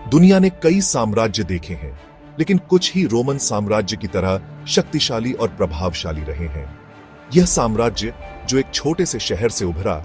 दुनिया ने कई साम्राज्य देखे हैं, लेकिन कुछ ही रोमन साम्राज्य की तरह शक्तिशाली और प्रभावशाली रहे हैं। यह साम्राज्य, जो एक छोटे से शहर से उभरा,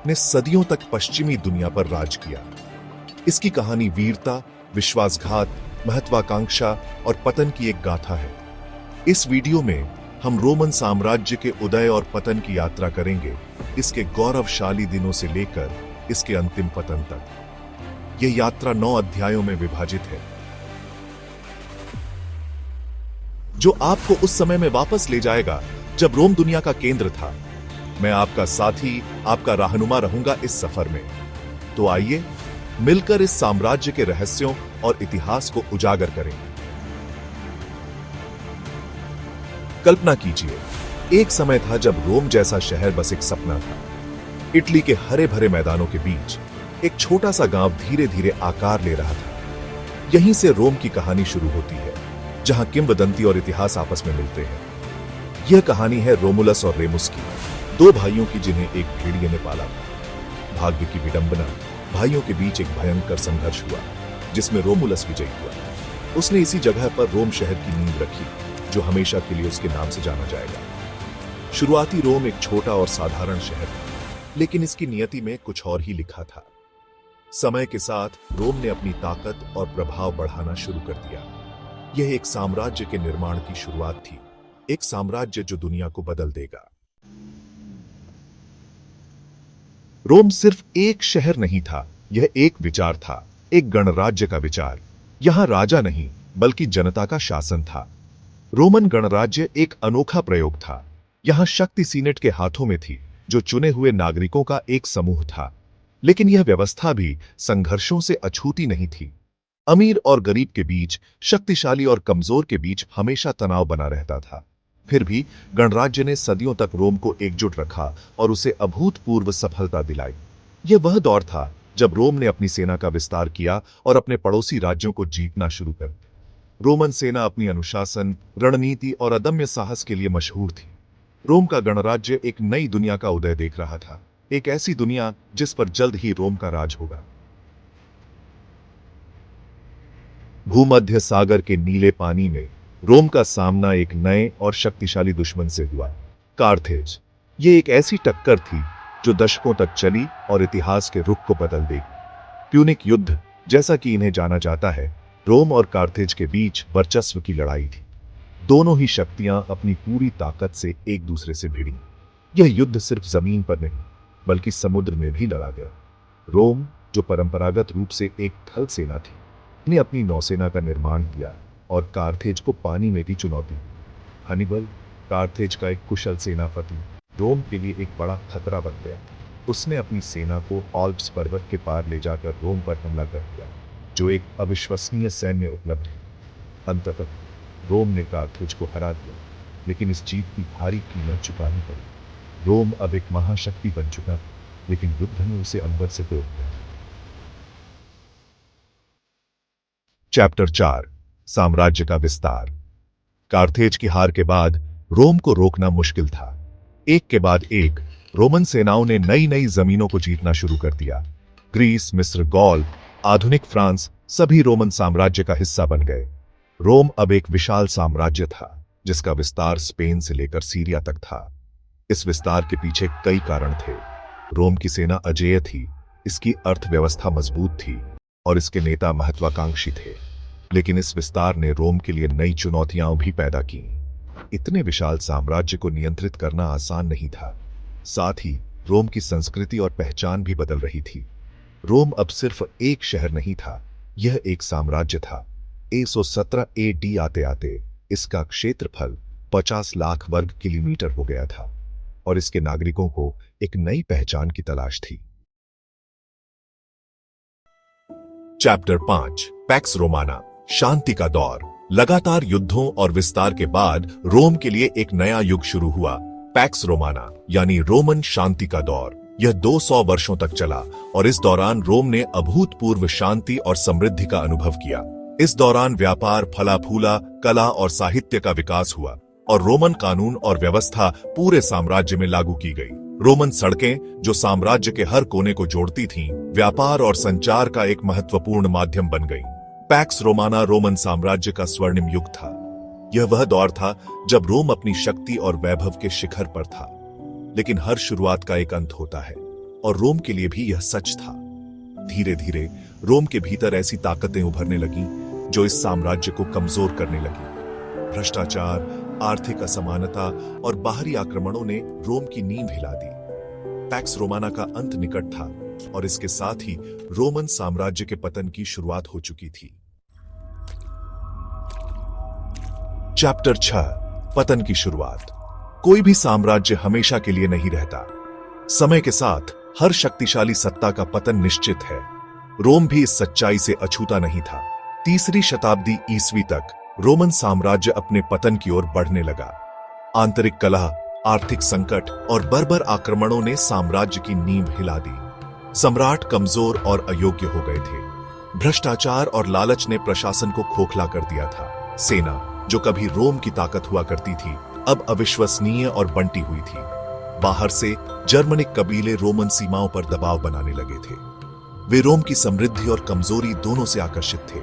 ने सदियों तक पश्चिमी दुनिया पर राज किया। इसकी कहानी वीरता, विश्वासघात, महत्वाकांक्षा और पतन की एक गाथा है। इस वीडियो में हम रोमन साम्राज्य के उदय और पतन की यात्रा करेंगे, इसके गौरवशाली दिनों से लेकर इसके अंतिम पतन तक। यह यात्रा 9 अध्यायों में विभाजित है, जो आपको उस समय में वापस ले जाएगा जब रोम दुनिया का केंद्र था। मैं आपका साथी, आपका रहनुमा रहूंगा इस सफर में। तो आइए मिलकर इस साम्राज्य के रहस्यों और इतिहास को उजागर करें। कल्पना कीजिए, एक समय था जब रोम जैसा शहर बस एक सपना था। इटली के हरे भरे मैदानों के बीच एक छोटा सा गांव धीरे धीरे आकार ले रहा था। यहीं से रोम की कहानी शुरू होती है, जहां किंवदंती और इतिहास आपस में मिलते हैं। यह कहानी है रोमुलस और रेमुस की, 2 भाइयों की जिन्हें एक भेड़िए ने पाला था। भाग्य की विडंबना, भाइयों के बीच एक भयंकर संघर्ष हुआ, जिसमें रोमुलस विजयी हुआ। उसने इसी जगह पर रोम शहर की नींव रखी, जो हमेशा के लिए उसके नाम से जाना जाएगा। शुरुआती रोम एक छोटा और साधारण शहर था, लेकिन इसकी नियति में कुछ और ही लिखा था। समय के साथ रोम ने अपनी ताकत और प्रभाव बढ़ाना शुरू कर दिया। यह एक साम्राज्य के निर्माण की शुरुआत थी, एक साम्राज्य जो दुनिया को बदल देगा। रोम सिर्फ एक शहर नहीं था, यह एक विचार था, एक गणराज्य का विचार। यहां राजा नहीं, बल्कि जनता का शासन था। रोमन गणराज्य एक अनोखा प्रयोग था। यहां शक्ति सीनेट के हाथों में थी, जो चुने हुए नागरिकों का एक समूह था। लेकिन यह व्यवस्था भी संघर्षों से अछूती नहीं थी। अमीर और गरीब के बीच, शक्तिशाली और कमजोर के बीच हमेशा तनाव बना रहता था। फिर भी गणराज्य ने सदियों तक रोम को एकजुट रखा और उसे अभूतपूर्व सफलता दिलाई। यह वह दौर था जब रोम ने अपनी सेना का विस्तार किया और अपने पड़ोसी राज्यों को जीतना शुरू कर दिया। रोमन सेना अपनी अनुशासन, रणनीति और अदम्य साहस के लिए मशहूर थी। रोम का गणराज्य एक नई दुनिया का उदय देख रहा था, एक ऐसी दुनिया जिस पर जल्द ही रोम का राज होगा। भूमध्य सागर के नीले पानी में रोम का सामना एक नए और शक्तिशाली दुश्मन से हुआ, कार्थेज। ये एक ऐसी टक्कर थी जो दशकों तक चली और इतिहास के रुख को बदल देगी। प्यूनिक युद्ध, जैसा कि इन्हें जाना जाता है, रोम और कार्थेज के बीच वर्चस्व की लड़ाई थी। दोनों ही शक्तियां अपनी पूरी ताकत से एक दूसरे से भिड़ी। यह युद्ध सिर्फ जमीन पर नहीं, बल्कि समुद्र में भी लड़ा गया। रोम, जो परंपरागत रूप से एक थल सेना थी, ने अपनी नौसेना का निर्माण किया और कार्थेज को पानी में भी चुनौती दी। हनिबल, कार्थेज का एक कुशल सेनापति, रोम के लिए एक बड़ा खतरा बन गया। उसने अपनी सेना को आल्प्स पर्वत के पार ले जाकर रोम पर हमला कर दिया, जो एक अविश्वसनीय सैन्य उपलब्धि। अंततः रोम ने कार्थेज को हरा दिया, लेकिन इस जीत की भारी कीमत चुकानी पड़ी। रोम अब एक महाशक्ति बन चुका था, लेकिन युद्ध ने उसे अंबर से तोड़ दिया। चैप्टर 4, साम्राज्य का विस्तार। कार्थेज की हार के बाद रोम को रोकना मुश्किल था। एक के बाद एक रोमन सेनाओं ने नई नई जमीनों को जीतना शुरू कर दिया। ग्रीस, मिस्र, गौल, आधुनिक फ्रांस, सभी रोमन साम्राज्य का हिस्सा बन गए। रोम अब एक विशाल साम्राज्य था, जिसका विस्तार स्पेन से लेकर सीरिया तक था। इस विस्तार के पीछे कई कारण थे। रोम की सेना अजेय थी, इसकी अर्थव्यवस्था मजबूत थी और इसके नेता महत्वाकांक्षी थे। लेकिन इस विस्तार ने रोम के लिए नई चुनौतियां भी पैदा की। इतने विशाल साम्राज्य को नियंत्रित करना आसान नहीं था। साथ ही रोम की संस्कृति और पहचान भी बदल रही थी। रोम अब सिर्फ एक शहर नहीं था, यह एक साम्राज्य था। 117 AD आते आते इसका क्षेत्रफल 50 लाख वर्ग किलोमीटर हो गया था और इसके नागरिकों को एक नई पहचान की तलाश थी। चैप्टर 5, पैक्स रोमाना, शांति का दौर। लगातार युद्धों और विस्तार के बाद रोम के लिए एक नया युग शुरू हुआ, पैक्स रोमाना, यानी रोमन शांति का दौर। यह 200 वर्षों तक चला और इस दौरान रोम ने अभूतपूर्व शांति और समृद्धि का अनुभव किया। इस दौरान व्यापार फला फूला, कला और साहित्य का विकास हुआ और रोमन कानून और व्यवस्था पूरे साम्राज्य में लागू की गई। रोमन सड़कें, जो साम्राज्य के हर कोने को जोड़ती थीं, व्यापार और संचार का एक महत्वपूर्ण माध्यम बन गईं। पैक्स रोमाना रोमन साम्राज्य का स्वर्णिम युग था। यह वह दौर था जब रोम अपनी शक्ति और वैभव के शिखर पर था। लेकिन हर शुरुआत का एक अंत होता है, और रोम के लिए भी यह सच था। धीरे धीरे रोम के भीतर ऐसी ताकतें उभरने लगीं जो इस साम्राज्य को कमजोर करने लगी। भ्रष्टाचार, आर्थिक असमानता और बाहरी आक्रमणों ने रोम की नींव हिला दी। पैक्स रोमाना का अंत निकट था, और इसके साथ ही रोमन साम्राज्य के पतन की शुरुआत हो चुकी थी। चैप्टर 6, पतन की शुरुआत। कोई भी साम्राज्य हमेशा के लिए नहीं रहता। समय के साथ हर शक्तिशाली सत्ता का पतन निश्चित है। रोम भी इस सच्चाई से अछूता नहीं था। 3री शताब्दी ईस्वी तक रोमन साम्राज्य अपने पतन की ओर बढ़ने लगा। आंतरिक कलह, आर्थिक संकट और बर्बर आक्रमणों ने साम्राज्य की नींव हिला दी। सम्राट कमजोर और अयोग्य हो गए थे। भ्रष्टाचार और लालच ने प्रशासन को खोखला कर दिया था। सेना, जो कभी रोम की ताकत हुआ करती थी, अब अविश्वसनीय और बंटी हुई थी। बाहर से जर्मनिक कबीले रोमन सीमाओं पर दबाव बनाने लगे थे। वे रोम की समृद्धि और कमजोरी दोनों से आकर्षित थे।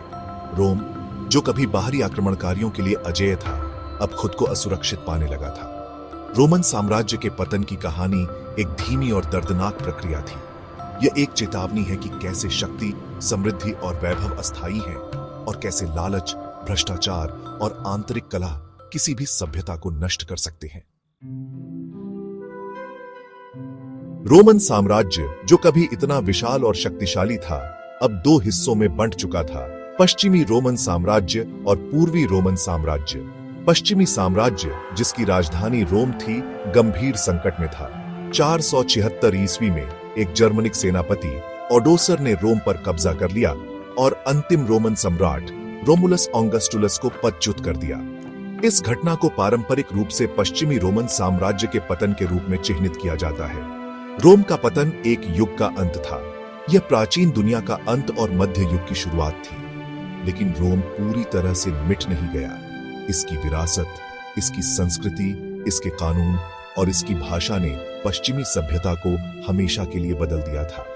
रोम, जो कभी बाहरी आक्रमणकारियों के लिए अजेय था, अब खुद को असुरक्षित पाने लगा था। रोमन साम्राज्य के पतन की कहानी एक धीमी और दर्दनाक प्रक्रिया थी। यह एक चेतावनी है कि कैसे शक्ति, समृद्धि और वैभव अस्थायी है, और कैसे लालच, भ्रष्टाचार और आंतरिक कलह किसी भी सभ्यता को नष्ट कर सकते हैं। रोमन साम्राज्य, जो कभी इतना विशाल और शक्तिशाली था, अब 2 हिस्सों में बंट चुका था, पश्चिमी रोमन साम्राज्य और पूर्वी रोमन साम्राज्य। पश्चिमी साम्राज्य, जिसकी राजधानी रोम थी, गंभीर संकट में था। 476 ईस्वी में एक जर्मनिक सेनापति ओडोसर ने रोम पर कब्जा कर लिया और अंतिम रोमन सम्राट रोमुलस ऑगस्टुलस को पदच्युत कर दिया। इस घटना को पारंपरिक रूप से पश्चिमी रोमन साम्राज्य के पतन के रूप में चिह्नित किया जाता है। रोम का पतन एक युग का अंत था। यह प्राचीन दुनिया का अंत और मध्य युग की शुरुआत थी। लेकिन रोम पूरी तरह से मिट नहीं गया। इसकी विरासत, इसकी संस्कृति, इसके कानून और इसकी भाषा ने पश्चिमी सभ्यता को हमेशा के लिए बदल दिया था।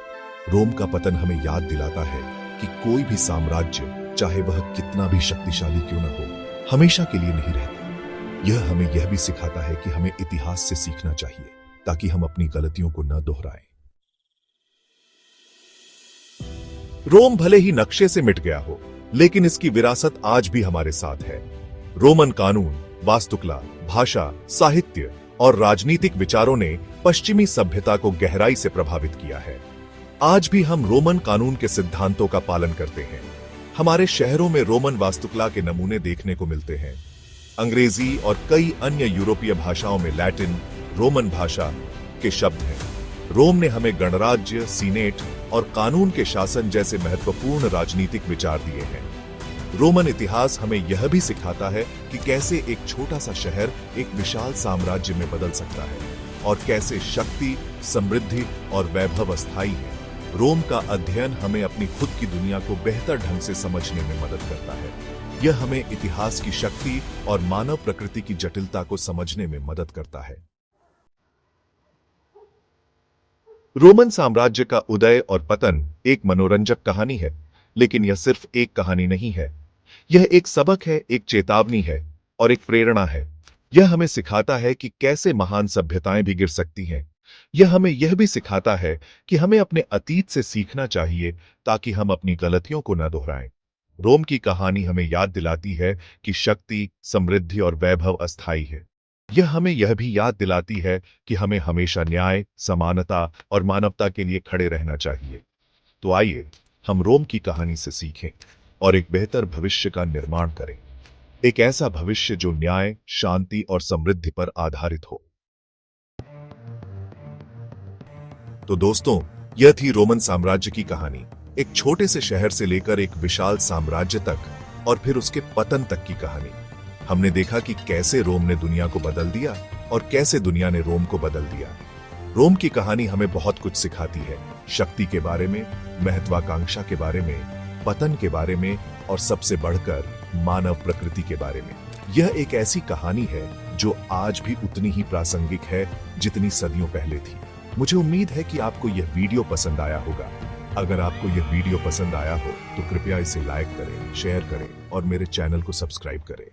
रोम का पतन हमें याद दिलाता है कि कोई भी साम्राज्य, चाहे वह कितना भी शक्तिशाली क्यों न हो, हमेशा के लिए नहीं रहता। यह हमें यह भी सिखाता है कि हमें इतिहास से सीखना चाहिए, ताकि हम अपनी गलतियों को न दोहराएं। रोम भले ही नक्शे से मिट गया हो, लेकिन इसकी विरासत आज भी हमारे साथ है। रोमन कानून, वास्तुकला, भाषा, साहित्य और राजनीतिक विचारों ने पश्चिमी सभ्यता को गहराई से प्रभावित किया है। आज भी हम रोमन कानून के सिद्धांतों का पालन करते हैं। हमारे शहरों में रोमन वास्तुकला के नमूने देखने को मिलते हैं। अंग्रेजी और कई अन्य यूरोपीय भाषाओं में लैटिन, रोमन भाषा के शब्द हैं। रोम ने हमें गणराज्य, सीनेट और कानून के शासन जैसे महत्वपूर्ण राजनीतिक विचार दिए हैं। रोमन इतिहास हमें यह भी सिखाता है कि कैसे एक छोटा सा शहर एक विशाल साम्राज्य में बदल सकता है, और कैसे शक्ति, समृद्धि और वैभव अस्थायी है। रोम का अध्ययन हमें अपनी खुद की दुनिया को बेहतर ढंग से समझने में मदद करता है। यह हमें इतिहास की शक्ति और मानव प्रकृति की जटिलता को समझने में मदद करता है। रोमन साम्राज्य का उदय और पतन एक मनोरंजक कहानी है, लेकिन यह सिर्फ एक कहानी नहीं है। यह एक सबक है, एक चेतावनी है और एक प्रेरणा है। यह हमें सिखाता है कि कैसे महान सभ्यताएं भी गिर सकती हैं। यह हमें यह भी सिखाता है कि हमें अपने अतीत से सीखना चाहिए, ताकि हम अपनी गलतियों को न दोहराएं। रोम की कहानी हमें याद दिलाती है कि शक्ति, समृद्धि और वैभव अस्थायी है। यह हमें यह भी याद दिलाती है कि हमें हमेशा न्याय, समानता और मानवता के लिए खड़े रहना चाहिए। तो आइए हम रोम की कहानी से सीखें और एक बेहतर भविष्य का निर्माण करें। एक ऐसा भविष्य जो न्याय, शांति और समृद्धि पर आधारित हो। तो दोस्तों, यह थी रोमन साम्राज्य की कहानी। एक छोटे से शहर से लेकर एक विशाल साम्राज्य तक, और फिर उसके पतन तक की कहानी। हमने देखा कि कैसे रोम ने दुनिया को बदल दिया और कैसे दुनिया ने रोम को बदल दिया। रोम की कहानी हमें बहुत कुछ सिखाती है, शक्ति के बारे में, महत्वाकांक्षा के बारे में, पतन के बारे में और सबसे बढ़कर मानव प्रकृति के बारे में। यह एक ऐसी कहानी है जो आज भी उतनी ही प्रासंगिक है जितनी सदियों पहले थी। मुझे उम्मीद है कि आपको यह वीडियो पसंद आया होगा। अगर आपको यह वीडियो पसंद आया हो तो कृपया इसे लाइक करें, शेयर करें और मेरे चैनल को सब्सक्राइब करें।